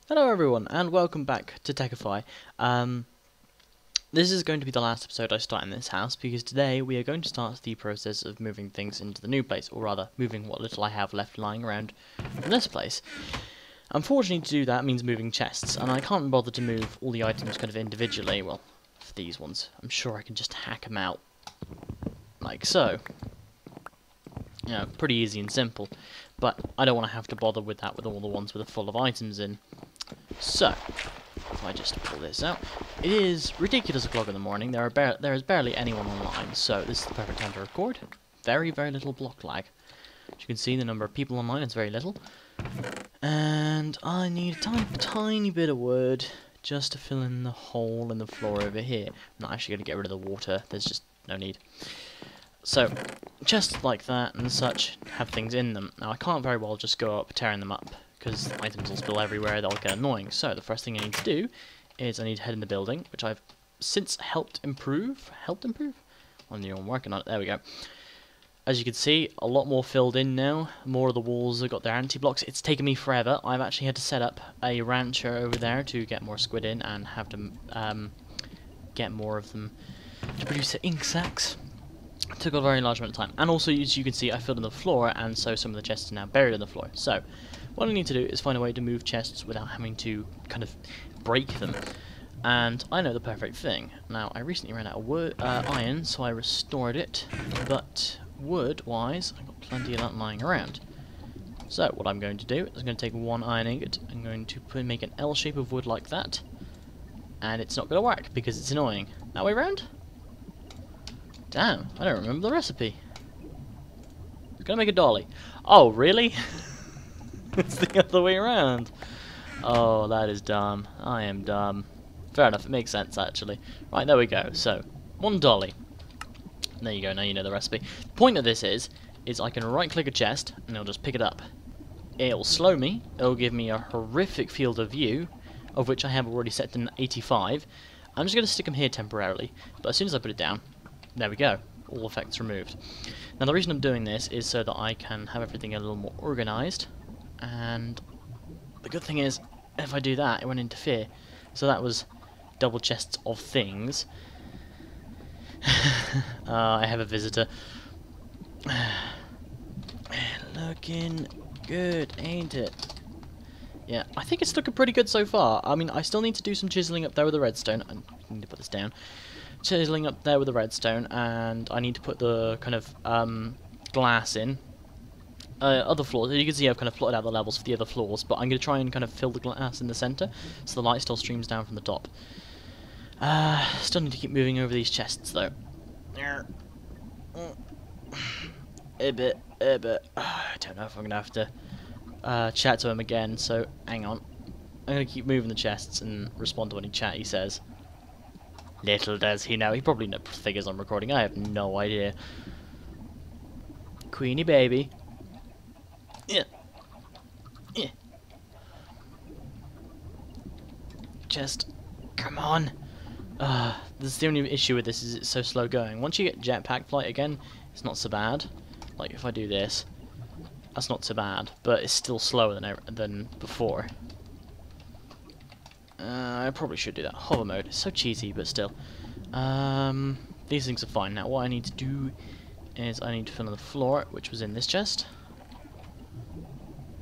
Hello everyone, and welcome back to Tekkify. This is going to be the last episode I start in this house, because today we are going to start the process of moving things into the new place, or rather, moving what little I have left lying around from this place. Unfortunately, to do that means moving chests, and I can't bother to move all the items kind of individually. Well, for these ones, I'm sure I can just hack them out, like so. You know, pretty easy and simple, but I don't want to have to bother with that with all the ones with a full of items in. So, if I just pull this out, it is ridiculous o'clock in the morning. There is barely anyone online, so this is the perfect time to record. Very little block lag. As you can see, the number of people online is very little, and I need a tiny bit of wood just to fill in the hole in the floor over here. I'm not actually going to get rid of the water. There's just no need. So, chests like that and such have things in them. Now, I can't very well just go up tearing them up, because the items will spill everywhere, they'll get annoying. So, the first thing I need to do is I need to head in the building, which I've since helped improve? I'm working on it, there we go. As you can see, a lot more filled in now. More of the walls have got their anti-blocks. It's taken me forever. I've actually had to set up a rancher over there to get more squid in and have to get more of them to produce the ink sacs. It took a very large amount of time, and also as you can see I filled in the floor, and so some of the chests are now buried in the floor. So what I need to do is find a way to move chests without having to kind of break them, and I know the perfect thing. Now, I recently ran out of wood, iron, so I restored it, but wood wise I've got plenty of that lying around. So what I'm going to do is I'm going to take one iron ingot, I'm going to make an L shape of wood like that, and it's not going to work because it's annoying. That way around? Damn, I don't remember the recipe. It's gonna make a dolly. Oh, really? It's the other way around. Oh, that is dumb. I am dumb. Fair enough, it makes sense, actually. Right, there we go. So, one dolly. There you go, now you know the recipe. The point of this is I can right-click a chest, and it'll just pick it up. It'll slow me, it'll give me a horrific field of view, of which I have already set to 85. I'm just gonna stick them here temporarily, but as soon as I put it down, there we go, all effects removed. Now the reason I'm doing this is so that I can have everything a little more organised, and the good thing is, if I do that, it won't interfere. So that was double chests of things. I have a visitor. Looking good, ain't it? Yeah, I think it's looking pretty good so far. I mean, I still need to do some chiseling up there with the redstone. I need to put this down. Chiseling up there with the redstone, and I need to put the kind of glass in. Other floors, as you can see, I've kind of plotted out the levels for the other floors, but I'm going to try and kind of fill the glass in the centre, so the light still streams down from the top. Still need to keep moving over these chests, though. A bit. I don't know if I'm going to have to chat to him again, so hang on. I'm going to keep moving the chests and respond to any chat he says. Little does he know. He probably figures I'm recording. I have no idea. Queenie baby. Yeah. Yeah. Just come on. This is the only issue with this is it's so slow going. Once you get jetpack flight again, it's not so bad. Like if I do this, that's not so bad, but it's still slower than before. I probably should do that. Hover mode. It's so cheesy, but still. These things are fine. Now, what I need to do is I need to fill in the floor, which was in this chest.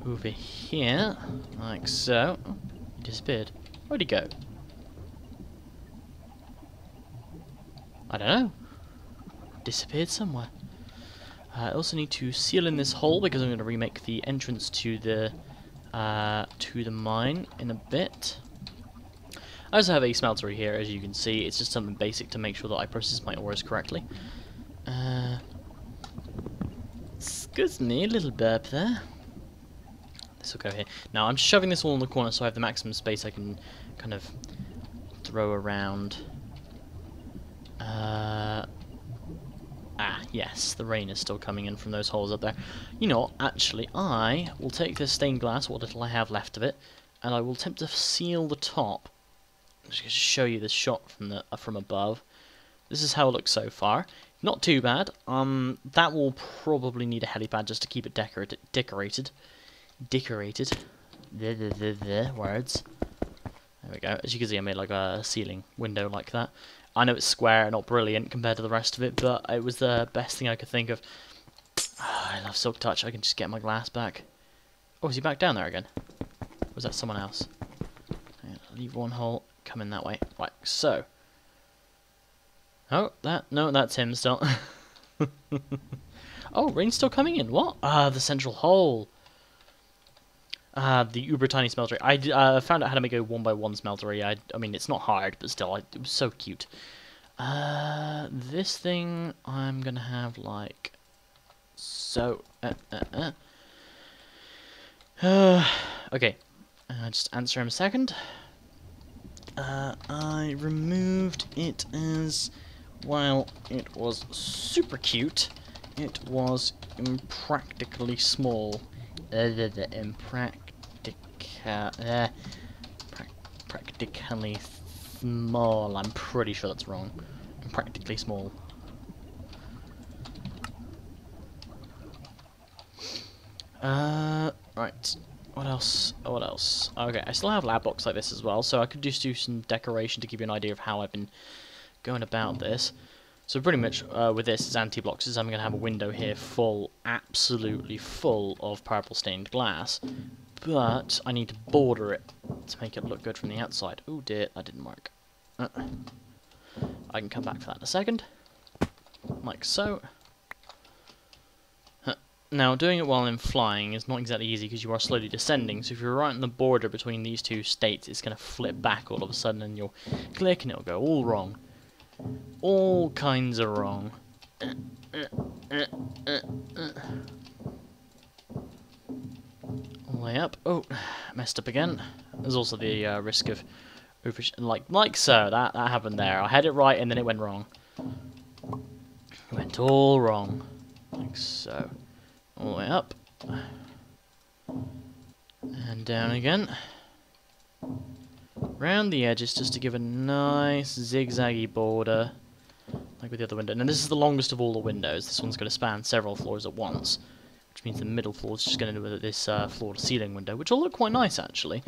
Over here, like so. Oh, he disappeared. Where'd he go? I don't know. Disappeared somewhere. I also need to seal in this hole because I'm going to remake the entrance to the mine in a bit. I also have a smeltery here, as you can see. It's just something basic to make sure that I process my ores correctly. Excuse me, a little burp there. This will go here. Now, I'm shoving this all in the corner so I have the maximum space I can kind of throw around. Yes, the rain is still coming in from those holes up there. You know what, actually, I will take this stained glass, what little I have left of it, and I will attempt to seal the top. I'm just going to show you this shot from above. This is how it looks so far. Not too bad. That will probably need a helipad just to keep it decorated. words. There we go. As you can see, I made like a ceiling window like that. I know it's square and not brilliant compared to the rest of it, but it was the best thing I could think of. Oh, I love Silk Touch. I can just get my glass back. Oh, is he back down there again? Or was that someone else? Leave one hole. Come in that way. Right, so. Oh, no, that's him still. Oh, rain's still coming in. What? Ah, the central hole. The uber tiny smeltery. I found out how to make a 1x1 smeltery. I mean, it's not hard, but still, it was so cute. This thing I'm gonna have like so. Okay, just answer him a second. I removed it as while it was super cute, it was impractically small. Practically small. I'm pretty sure that's wrong. Practically small. Right. What else? Oh, what else? Okay, I still have lab blocks like this as well, so I could just do some decoration to give you an idea of how I've been going about this. So pretty much with this as anti-blocks is I'm going to have a window here full, absolutely full of purple stained glass. But I need to border it to make it look good from the outside. Oh dear, that didn't work. I can come back for that in a second. Like so. Now, doing it while I'm flying is not exactly easy because you are slowly descending, so if you're right on the border between these two states, it's going to flip back all of a sudden and you'll click and it'll go all wrong. All kinds of wrong. All the way up. Oh, messed up again. There's also the risk of like so. That happened there. I had it right and then it went wrong. It went all wrong. Like so. All the way up. And down again. Round the edges just to give a nice zigzaggy border. Like with the other window. Now this is the longest of all the windows. This one's going to span several floors at once. Which means the middle floor is just going to do this floor-to-ceiling window. Which will look quite nice actually.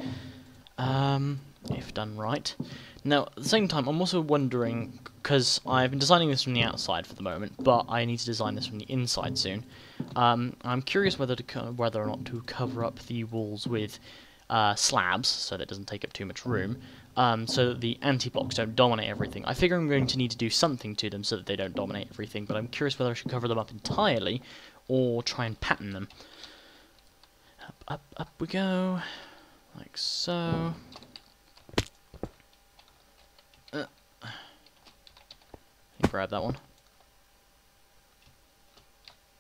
If done right. Now, at the same time, I'm also wondering, because I've been designing this from the outside for the moment, but I need to design this from the inside soon. I'm curious whether or not to cover up the walls with slabs, so that it doesn't take up too much room, so that the anti-blocks don't dominate everything. I figure I'm going to need to do something to them so that they don't dominate everything, but I'm curious whether I should cover them up entirely, or try and pattern them. Up we go, like so. Grab that one.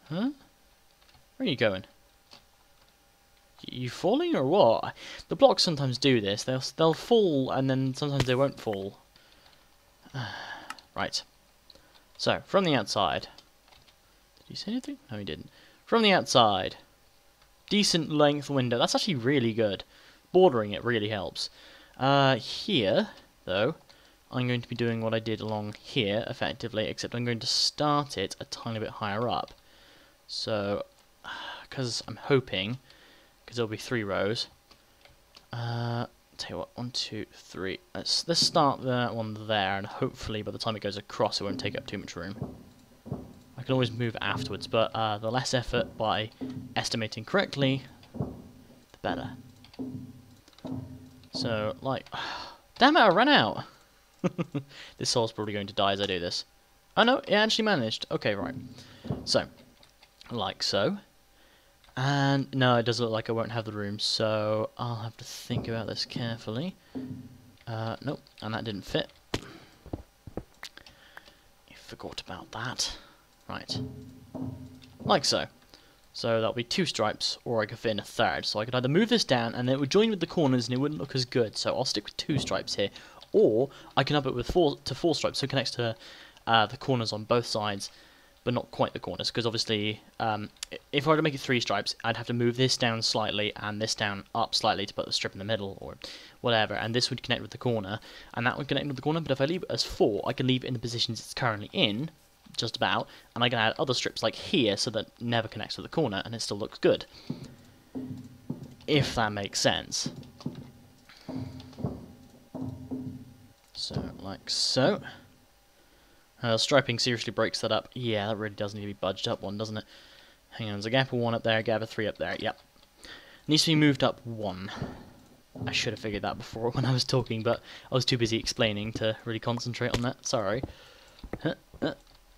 Huh? Where are you going? You falling or what? The blocks sometimes do this. They'll fall and then sometimes they won't fall. Right. So from the outside. Did you say anything? No, he didn't. From the outside. Decent length window. That's actually really good. Bordering it really helps. Here, though, I'm going to be doing what I did along here, effectively, except I'm going to start it a tiny bit higher up. So, because I'm hoping, because there'll be 3 rows. Tell you what, 1, 2, 3. Let's start that one there, and hopefully by the time it goes across, it won't take up too much room. I can always move it afterwards, but the less effort by estimating correctly, the better. So, like, damn it, I ran out. This soul's probably going to die as I do this. Oh no, it actually managed. Okay, right. So, like so. And no, it does look like I won't have the room, so I'll have to think about this carefully. Nope, and that didn't fit. I forgot about that. Right. Like so. So that'll be 2 stripes, or I could fit in a 3rd. So I could either move this down, and then it would join with the corners, and it wouldn't look as good. So I'll stick with 2 stripes here. Or I can up it with 4 stripes, so it connects to the corners on both sides, but not quite the corners, because obviously, if I were to make it 3 stripes, I'd have to move this down slightly and this down up slightly to put the strip in the middle, or whatever, and this would connect with the corner, and that would connect with the corner, but if I leave it as 4, I can leave it in the positions it's currently in, just about, and I can add other strips like here, so that it never connects with the corner, and it still looks good. if that makes sense. So, like so. Striping seriously breaks that up. Yeah, that really does need to be budged up one, doesn't it? Hang on, there's a gap of 1 up there, a gap of 3 up there, yep. Needs to be moved up 1. I should have figured that before when I was talking, but I was too busy explaining to really concentrate on that, sorry.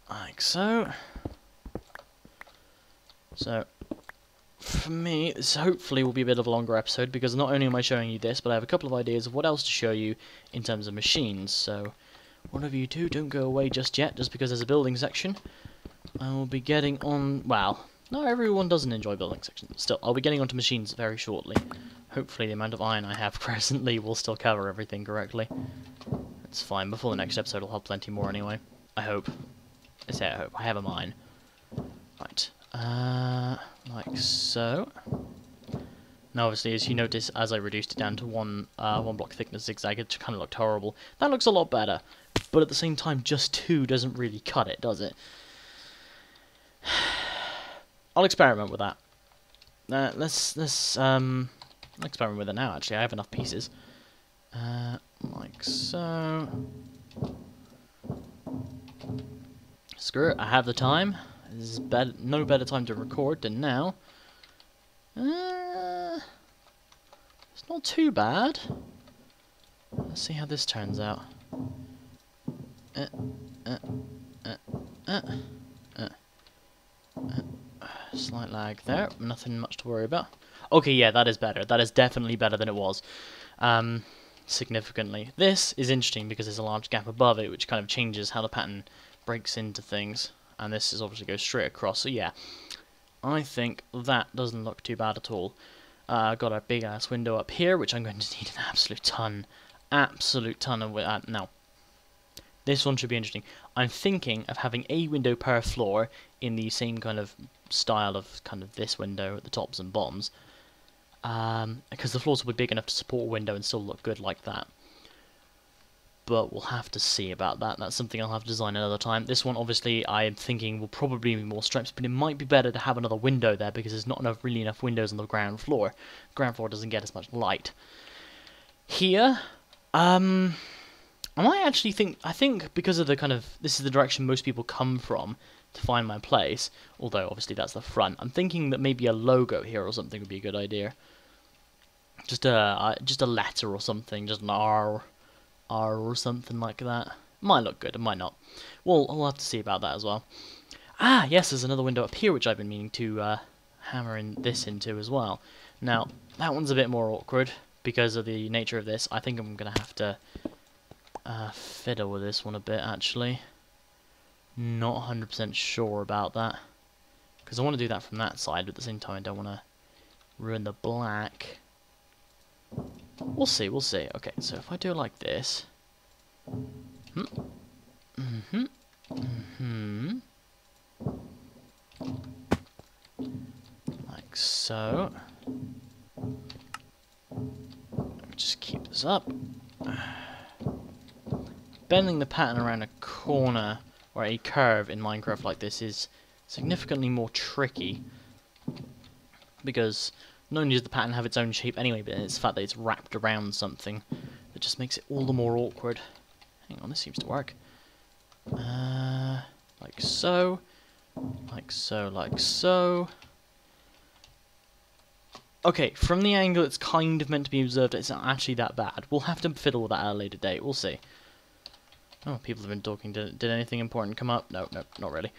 Like so. So, for me, this hopefully will be a bit of a longer episode, because not only am I showing you this, but I have a couple of ideas of what else to show you in terms of machines, so one of you two, don't go away just yet, just because there's a building section. I will be getting on, well, not everyone doesn't enjoy building sections, but still, I'll be getting onto machines very shortly. Hopefully the amount of iron I have presently will still cover everything correctly. That's fine, before the next episode I'll have plenty more anyway. I hope. I say I hope, I have a mine. Right, like so. Now obviously, as you notice, as I reduced it down to one block thickness zigzag, it kind of looked horrible. That looks a lot better, but at the same time, just 2 doesn't really cut it, does it? I'll experiment with that. Let's experiment with it now. Actually, I have enough pieces. Like so. Screw it. I have the time. This is no better time to record than now. It's not too bad. Let's see how this turns out. Slight lag there. Nothing much to worry about. Okay, yeah, that is better. That is definitely better than it was. Significantly. This is interesting because there's a large gap above it, which kind of changes how the pattern breaks into things. And this is obviously goes straight across. So yeah, I think that doesn't look too bad at all. I've got a big ass window up here, which I'm going to need an absolute ton of. Now, this one should be interesting. I'm thinking of having a window per floor in the same kind of style of kind of this window at the tops and bottoms, because the floors will be big enough to support a window and still look good like that. But we'll have to see about that. That's something I'll have to design another time. This one, obviously, I am thinking will probably be more stripes, but it might be better to have another window there because there's not really enough windows on the ground floor. The ground floor doesn't get as much light. Here, I might actually I think because of the kind of, this is the direction most people come from to find my place, although obviously that's the front. I'm thinking that maybe a logo here or something would be a good idea. Just a letter or something, just an R or something like that. Might look good, it might not. Well, I'll have to see about that as well. Ah, yes, there's another window up here which I've been meaning to hammer this into as well. Now, that one's a bit more awkward because of the nature of this. I think I'm going to have to fiddle with this one a bit, actually. Not 100% sure about that. Because I want to do that from that side, but at the same time I don't want to ruin the black. We'll see, we'll see. Okay, so if I do it like this. Like so. Just keep this up. Bending the pattern around a corner or a curve in Minecraft like this is significantly more tricky, because not only does the pattern have its own shape anyway, but it's the fact that it's wrapped around something that just makes it all the more awkward. Hang on, this seems to work. Like so. Like so, like so. Okay, from the angle it's kind of meant to be observed, it's not actually that bad. We'll have to fiddle with that at a later date, we'll see. Oh, people have been talking. Did anything important come up? No, not really.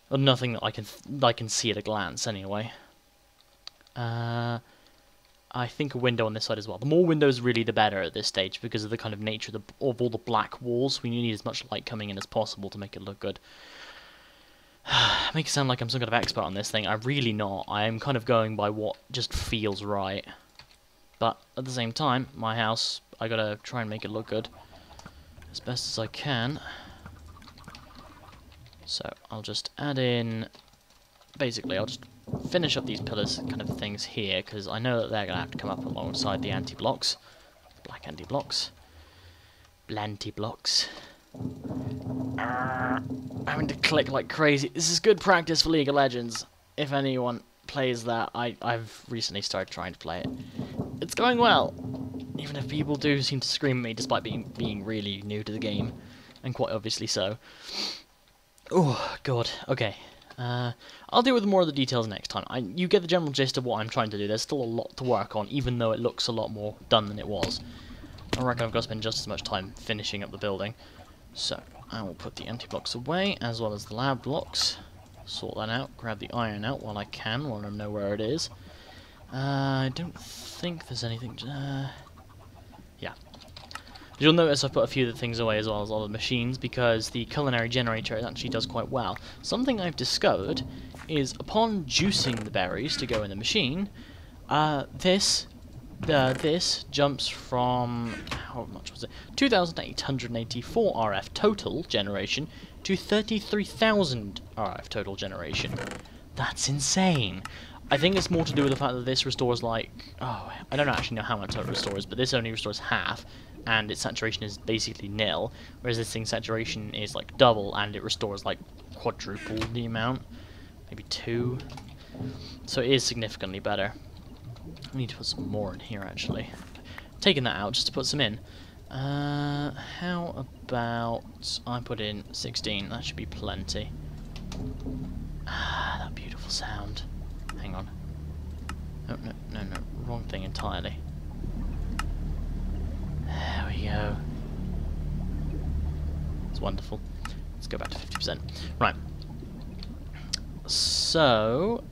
Or nothing that I can see at a glance, anyway. I think a window on this side as well. The more windows, really, the better at this stage, because of the kind of nature of all the black walls. We need as much light coming in as possible to make it look good. Make it sound like I'm some kind of expert on this thing. I'm really not. I am kind of going by what just feels right. But at the same time, my house, I gotta try and make it look good as best as I can. So I'll just add in, basically I'll just finish up these pillars kind of things here, because I know that they're going to have to come up alongside the anti-blocks, black anti-blocks, blanty-blocks. Having to click like crazy. This is good practice for League of Legends. If anyone, plays that, I've recently started trying to play it. It's going well, even if people do seem to scream at me despite being really new to the game, and quite obviously so. Oh, God, okay. I'll deal with more of the details next time. You get the general gist of what I'm trying to do. There's still a lot to work on, even though it looks a lot more done than it was. I reckon I've got to spend just as much time finishing up the building. So, I will put the empty blocks away, as well as the lab blocks. Sort that out, grab the iron out while I can, while I know where it is. I don't think there's anything... yeah. You'll notice I've put a few of the things away as well as all the machines, because the culinary generator actually does quite well. Something I've discovered is upon juicing the berries to go in the machine, this jumps from, how much was it, 2,884 RF total generation to 33,000 RF total generation. That's insane. I think it's more to do with the fact that this restores like, oh, I don't actually know how much it restores, but this only restores half, and its saturation is basically nil, whereas this thing's saturation is like double, and it restores like quadruple the amount, maybe 2. So it is significantly better. I need to put some more in here actually. Taking that out just to put some in. How about I put in 16? That should be plenty. Ah, that beautiful sound. Hang on. Oh, no, wrong thing entirely. There we go. It's wonderful. Let's go back to 50%. Right. So,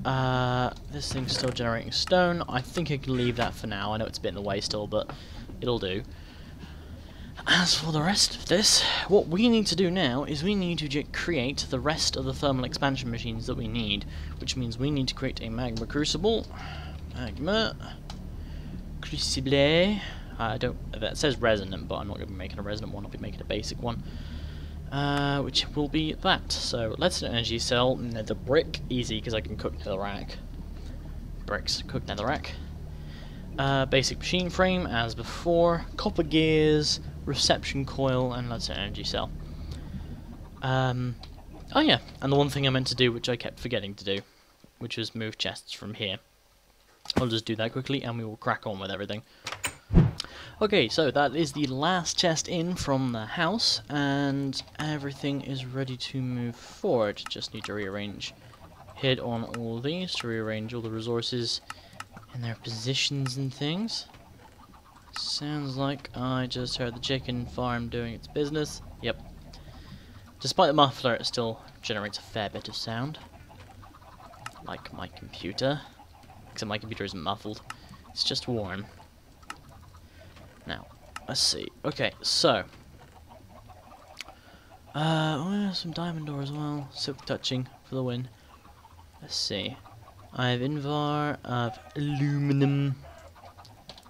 this thing's still generating stone. I think I can leave that for now. I know it's a bit in the way still, but it'll do. As for the rest of this, what we need to do now is we need to create the rest of the thermal expansion machines that we need, which means we need to create a magma crucible. Magma crucible. That says resonant, but I'm not going to be making a resonant one. I'll be making a basic one, which will be that. So let's an energy cell, nether brick, easy because I can cook netherrack. Bricks, cook netherrack. Basic machine frame as before. Copper gears, reception coil, and let's an energy cell. Oh yeah, and the one thing I meant to do, which I kept forgetting to do, which was move chests from here. I'll just do that quickly, and we will crack on with everything. Okay, so that is the last chest in from the house, and everything is ready to move forward. Just need to rearrange, hit on all of these to rearrange all the resources in their positions and things. Sounds like I just heard the chicken farm doing its business. Yep. Despite the muffler, it still generates a fair bit of sound. Like my computer. Except my computer isn't muffled. It's just warm. Now, let's see. Okay, so. Some diamond ore as well. Silk touching for the win. Let's see. I have invar of aluminum.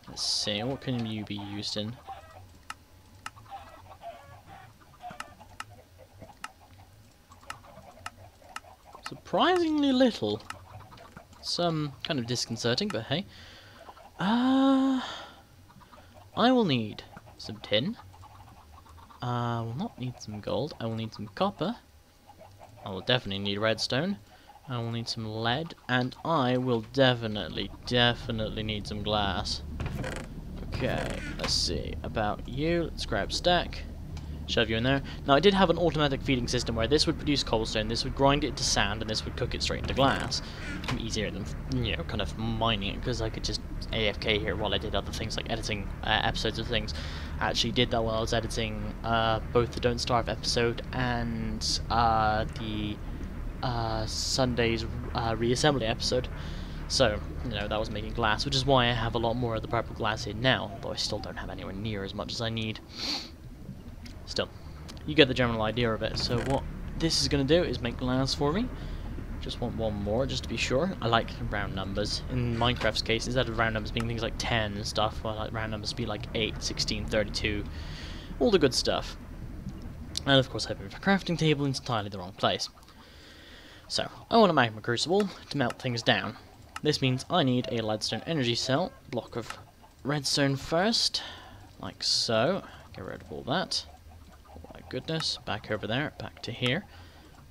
Let's see, what can you be used in? Surprisingly little. It's kind of disconcerting, but hey. I will need some tin. I will not need some gold. I will need some copper. I will definitely need redstone. I will need some lead, and I will definitely need some glass. Okay, let's see about you. Let's grab stack, shove you in there. Now I did have an automatic feeding system where this would produce cobblestone, this would grind it into sand, and this would cook it straight into glass. Easier than, you know, kind of mining it, because I could just AFK here while I did other things like editing episodes of things. I actually did that while I was editing both the Don't Starve episode and the Sunday's reassembly episode. So, you know, that was making glass, which is why I have a lot more of the purple glass in now, although I still don't have anywhere near as much as I need. Still, you get the general idea of it. So what this is going to do is make glass for me. Just want one more, just to be sure. I like round numbers. In Minecraft's case, instead of round numbers being things like 10 and stuff, I like round numbers to be like 8, 16, 32, all the good stuff. And of course I have a crafting table in entirely the wrong place. So, I want a magma crucible to melt things down. This means I need a leadstone energy cell, block of redstone first, like so. Get rid of all that. Oh my goodness, back over there, back to here.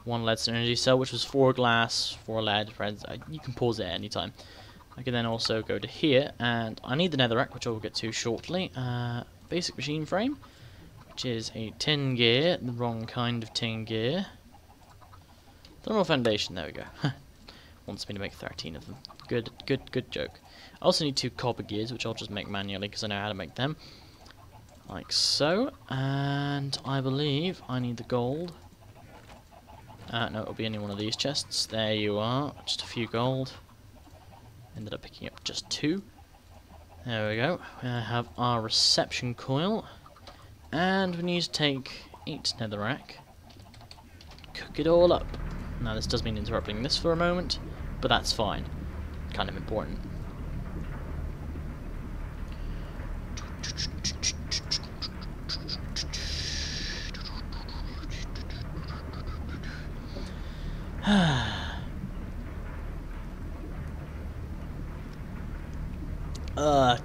1 leadstone energy cell, which was 4 glass, 4 lead. You can pause it at any time. I can then also go to here, and I need the netherrack, which I will get to shortly. Basic machine frame, which is a tin gear, the wrong kind of tin gear. Thermal foundation, there we go. Wants me to make 13 of them. Good joke. I also need 2 copper gears, which I'll just make manually because I know how to make them. Like so. And I believe I need the gold. No, it'll be any one of these chests. There you are. Just a few gold. Ended up picking up just 2. There we go. We have our reception coil. And we need to take 8 netherrack. Cook it all up. Now this does mean interrupting this for a moment, but that's fine. Kind of important.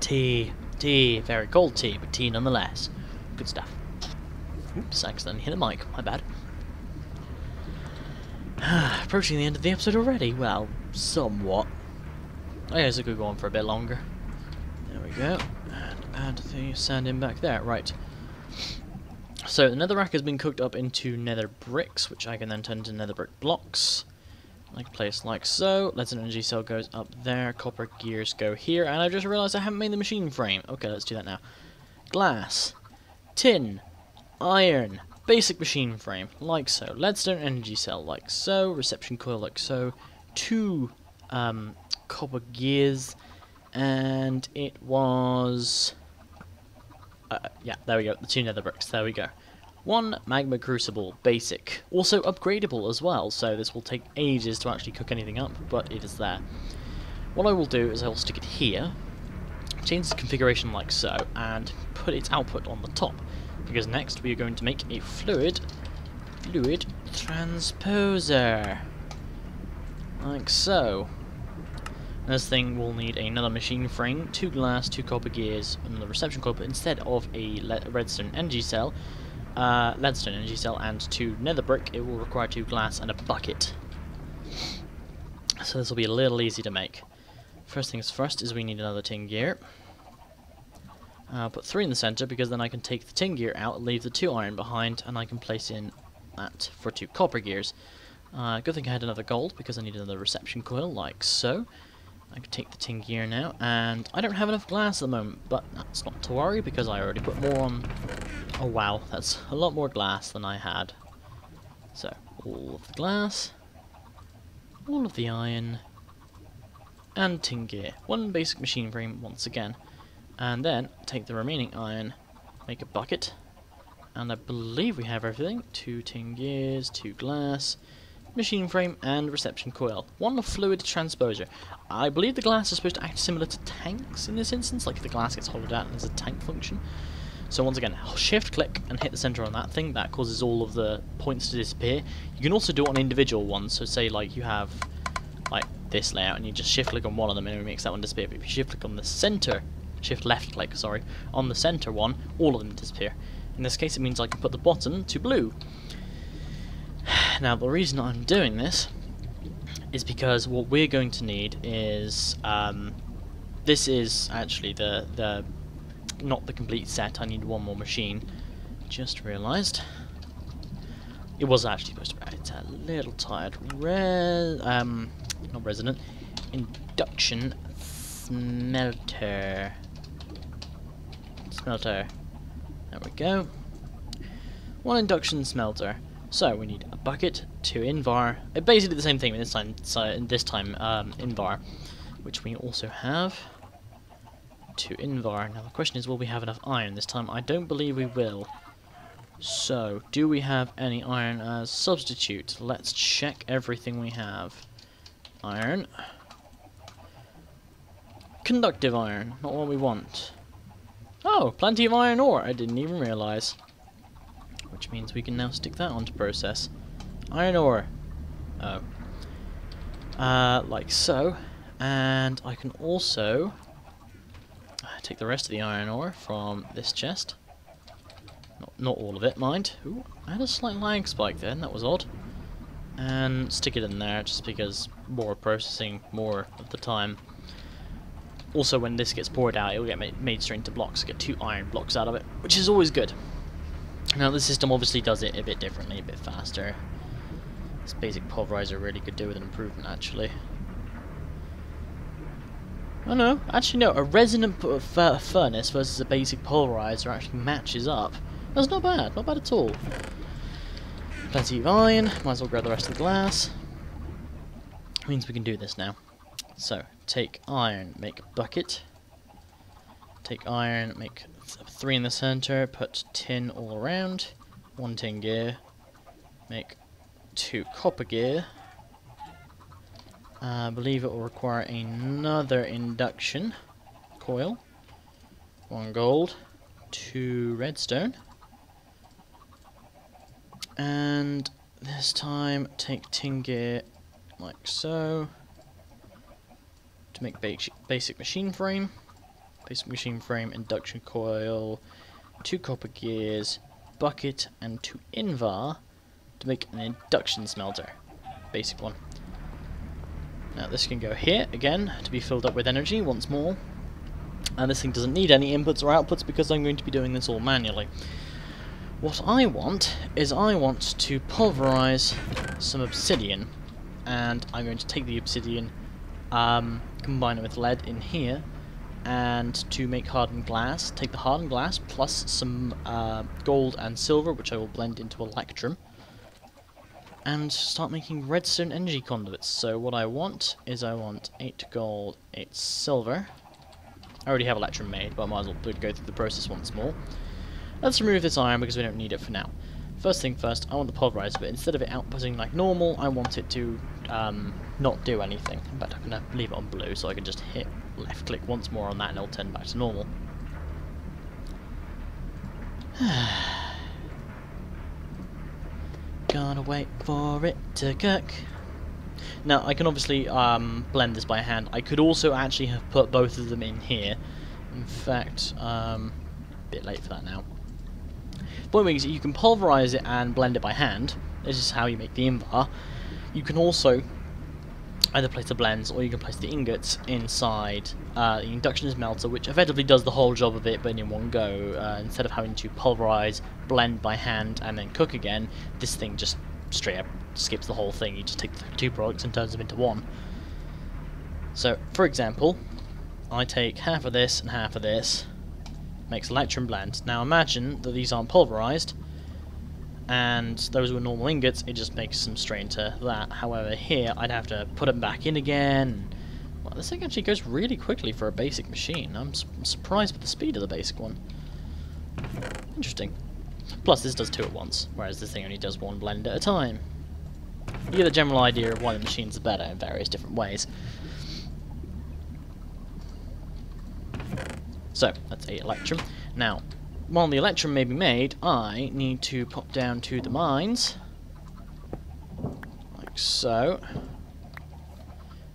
Tea. Very cold tea, but tea nonetheless. Good stuff. Oops, I accidentally hit the mic. My bad. Approaching the end of the episode already. Well, somewhat. I guess it could go on for a bit longer. There we go. And add the sand in back there. Right. So the netherrack has been cooked up into nether bricks, which I can then turn into nether brick blocks. Like place like so. Leadstone energy cell goes up there. Copper gears go here. And I just realised I haven't made the machine frame. Okay, let's do that now. Glass. Tin. Iron. Basic machine frame, like so. Leadstone energy cell, like so. Reception coil, like so. 2 copper gears. And it was... yeah, there we go. The 2 nether bricks. There we go. 1 magma crucible, basic. Also upgradable as well, so this will take ages to actually cook anything up, but it is there. What I will do is I will stick it here, change the configuration like so, and put its output on the top. Because next we are going to make a fluid transposer. Like so. This thing will need another machine frame, 2 glass, 2 copper gears, and the reception coil, but instead of a leadstone energy cell, and 2 nether brick, it will require 2 glass and a bucket. So this will be a little easy to make. First things first is we need another tin gear. Put 3 in the center because then I can take the tin gear out, leave the 2 iron behind, and I can place in that for 2 copper gears. Good thing I had another gold because I need another reception coil, like so. I can take the tin gear now, and I don't have enough glass at the moment, but that's not to worry because I already put more on. Oh wow, that's a lot more glass than I had. So, all of the glass, all of the iron, and tin gear. 1 basic machine frame once again. And then take the remaining iron, make a bucket, and I believe we have everything. 2 tin gears, 2 glass, machine frame, and reception coil. 1 fluid transposer. I believe the glass is supposed to act similar to tanks in this instance, like the glass gets hollowed out and there's a tank function. So once again, shift click and hit the center on that thing. That causes all of the points to disappear. You can also do it on individual ones, so say like you have like this layout and you just shift click on one of them and it makes that one disappear. But if you shift click on the center, shift left click, sorry, on the center one, all of them disappear. In this case it means I can put the bottom to blue. Now the reason I'm doing this is because what we're going to need is this is actually the not the complete set. I need 1 more machine. Just realised it was actually supposed to be. It's a little tired. Not resonant. Induction smelter. There we go. 1 induction smelter. So we need a bucket, 2 invar. Basically the same thing, but this time invar, which we also have. 2 invar. Now the question is, will we have enough iron this time? I don't believe we will. So, do we have any iron as substitute? Let's check everything we have. Iron. Conductive iron, not what we want. Oh, plenty of iron ore. I didn't even realise. Which means we can now stick that onto process. Iron ore. Oh. Like so. And I can also take the rest of the iron ore from this chest. Not all of it, mind. Ooh, I had a slight lag spike then, that was odd. and stick it in there just because more processing more of the time. Also, when this gets poured out, it will get made straight into blocks. Get 2 iron blocks out of it, which is always good. Now, the system obviously does it a bit differently, a bit faster. This basic pulverizer really could do with an improvement, actually. Oh no, actually no, a resonant furnace versus a basic pulverizer actually matches up. That's not bad at all. Plenty of iron, might as well grab the rest of the glass. Means we can do this now. So, take iron, make a bucket. Take iron, make 3 in the center, put tin all around. 1 tin gear. Make 2 copper gear. I believe it will require another induction coil. 1 gold. 2 redstone. And this time, take tin gear like so. To make basic machine frame. Basic machine frame, induction coil, 2 copper gears, bucket, and 2 invar to make an induction smelter. Basic one. Now this can go here, again, to be filled up with energy once more. And this thing doesn't need any inputs or outputs because I'm going to be doing this all manually. What I want is I want to pulverize some obsidian. And I'm going to take the obsidian, combine it with lead in here, and to make hardened glass, take the hardened glass plus some gold and silver, which I will blend into electrum, and start making redstone energy conduits. So what I want is I want 8 gold, 8 silver. I already have electrum made, but I might as well go through the process once more. Let's remove this iron because we don't need it for now. First thing first, I want the pulverizer, but instead of it outputting like normal, I want it to not do anything. In fact, I'm going to leave it on blue so I can just hit left click once more on that and it'll turn back to normal. Gotta wait for it to cook. Now, I can obviously blend this by hand. I could also actually have put both of them in here. In fact, a bit late for that now. Point being is you can pulverize it and blend it by hand. This is how you make the invar. You can also either place the blends or you can place the ingots inside the induction smelter, which effectively does the whole job of it, but in one go. Instead of having to pulverize, blend by hand, and then cook again, this thing just straight up skips the whole thing. You just take the 2 products and turns them into 1. So, for example, I take half of this and half of this, makes electrum blend. Now imagine that these aren't pulverized, and those were normal ingots, it just makes them straight into that. However, here I'd have to put them back in again. Well, this thing actually goes really quickly for a basic machine. I'm surprised with the speed of the basic one. Interesting. Plus, this does 2 at once, whereas this thing only does 1 blend at a time. You get the general idea of why the machines are better in various different ways. So, that's 8 electrum. Now, while the electrum may be made, I need to pop down to the mines, like so.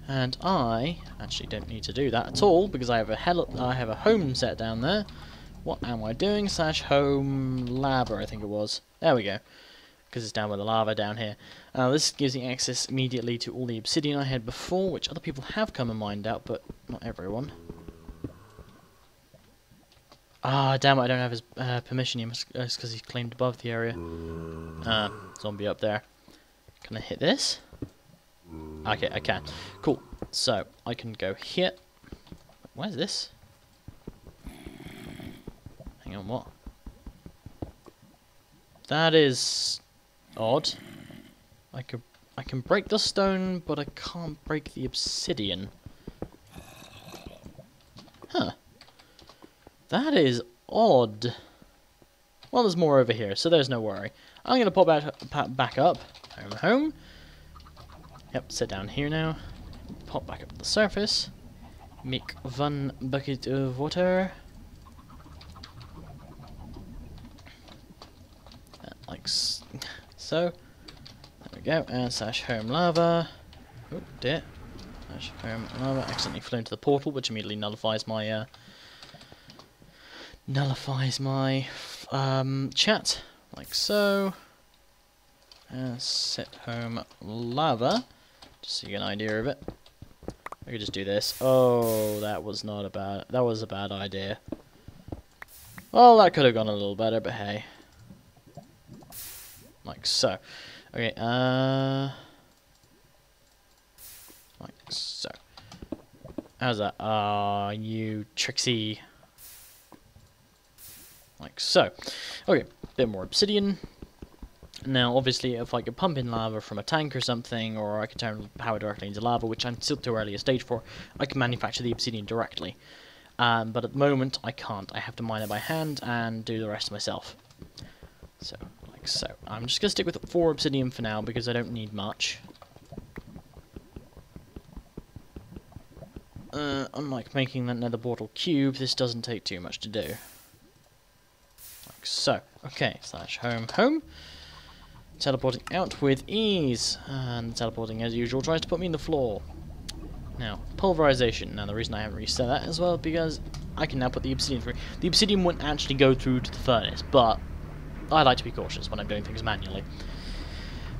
And I actually don't need to do that at all because I have a home set down there. What am I doing? / home lava, I think it was. There we go. Because it's down with the lava down here. This gives me access immediately to all the obsidian I had before, which other people have come and mined out, but not everyone. Ah, damn it, I don't have his permission. It's because he's claimed above the area. Zombie up there. Can I hit this? Okay, I can. Cool. So, I can go here. Where's this? Hang on, what? That is odd. I can break the stone, but I can't break the obsidian. Huh. That is odd. Well, there's more over here, so there's no worry. I'm going to pop back up. Home. Yep, sit down here now. Pop back up to the surface. Make 1 bucket of water. Like so. There we go. And / home lava. Oh, dear. / home lava. Accidentally flew into the portal, which immediately nullifies my chat, like so. Set home lava, just so you get an idea of it. I could just do this. Oh, that was not a bad. That was a bad idea. Well, that could have gone a little better, but hey, like so. Okay, like so. How's that? Ah, you tricksy. Like so. Okay, bit more obsidian. Now, obviously, if I could pump in lava from a tank or something, or I could turn power directly into lava, which I'm still too early a stage for, I can manufacture the obsidian directly. But at the moment, I can't. I have to mine it by hand and do the rest myself. So, like so. I'm just going to stick with 4 obsidian for now, because I don't need much. Unlike making that nether portal cube, this doesn't take too much to do. Like so. Okay, slash home, home. Teleporting out with ease, and teleporting as usual tries to put me in the floor. Now, pulverization. Now, the reason I haven't reset that as well, because I can now put the obsidian through. The obsidian wouldn't actually go through to the furnace, but I like to be cautious when I'm doing things manually.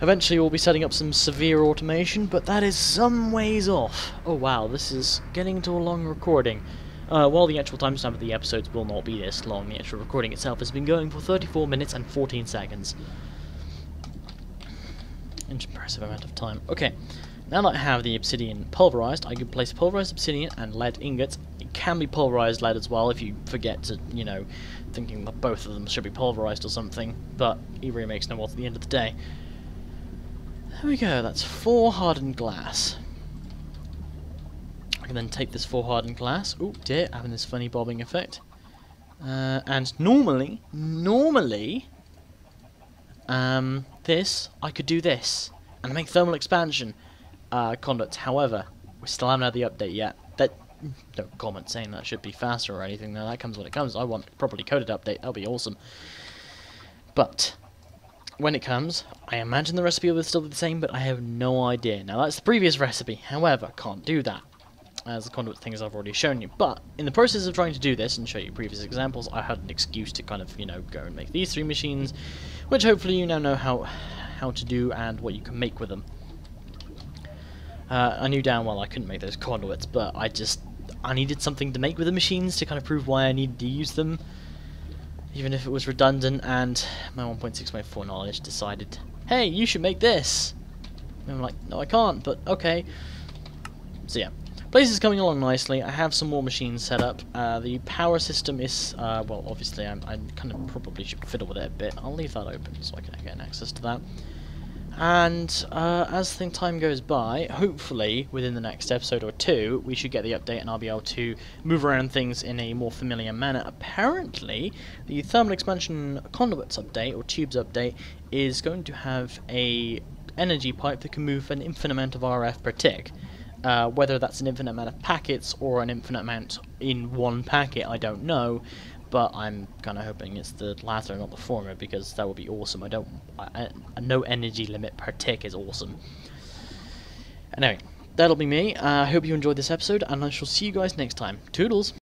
Eventually, we'll be setting up some severe automation, but that is some ways off. Oh wow, this is getting to a long recording. While the actual timestamp of the episodes will not be this long, the actual recording itself has been going for 34 minutes and 14 seconds. Impressive amount of time. Okay, now that I have the obsidian pulverized, I can place pulverized obsidian and lead ingots. It can be pulverized lead as well if you forget to, you know, thinking that both of them should be pulverized or something, but it really makes no odds at the end of the day. There we go, that's 4 hardened glass. I can then take this 4 hardened glass, oh dear, having this funny bobbing effect, and normally, this, I could do this, and make thermal expansion conduits. However, we still haven't had the update yet. That, don't comment saying that should be faster or anything, no, that comes when it comes. I want a properly coded update, that'll be awesome. But, when it comes, I imagine the recipe will still be the same, but I have no idea. Now, that's the previous recipe, however, can't do that, as the conduit things I've already shown you. But, in the process of trying to do this, and show you previous examples, I had an excuse to kind of, you know, go and make these 3 machines, which hopefully you now know how to do and what you can make with them. I knew damn well I couldn't make those conduits, but I needed something to make with the machines to kind of prove why I needed to use them, even if it was redundant, and my 1.6.4 knowledge decided, hey, you should make this! And I'm like, no I can't, but okay. So yeah. Place is coming along nicely. I have some more machines set up. The power system is, well, obviously I kind of probably should fiddle with it a bit. I'll leave that open so I can get access to that. And as time goes by, hopefully within the next episode or 2, we should get the update and I'll be able to move around things in a more familiar manner. Apparently, the thermal expansion conduits update, or tubes update, is going to have a energy pipe that can move an infinite amount of RF per tick. Whether that's an infinite amount of packets or an infinite amount in one packet, I don't know, but I'm kind of hoping it's the latter, not the former, because that would be awesome. No energy limit per tick is awesome. Anyway, that'll be me. I hope you enjoyed this episode, and I shall see you guys next time. Toodles!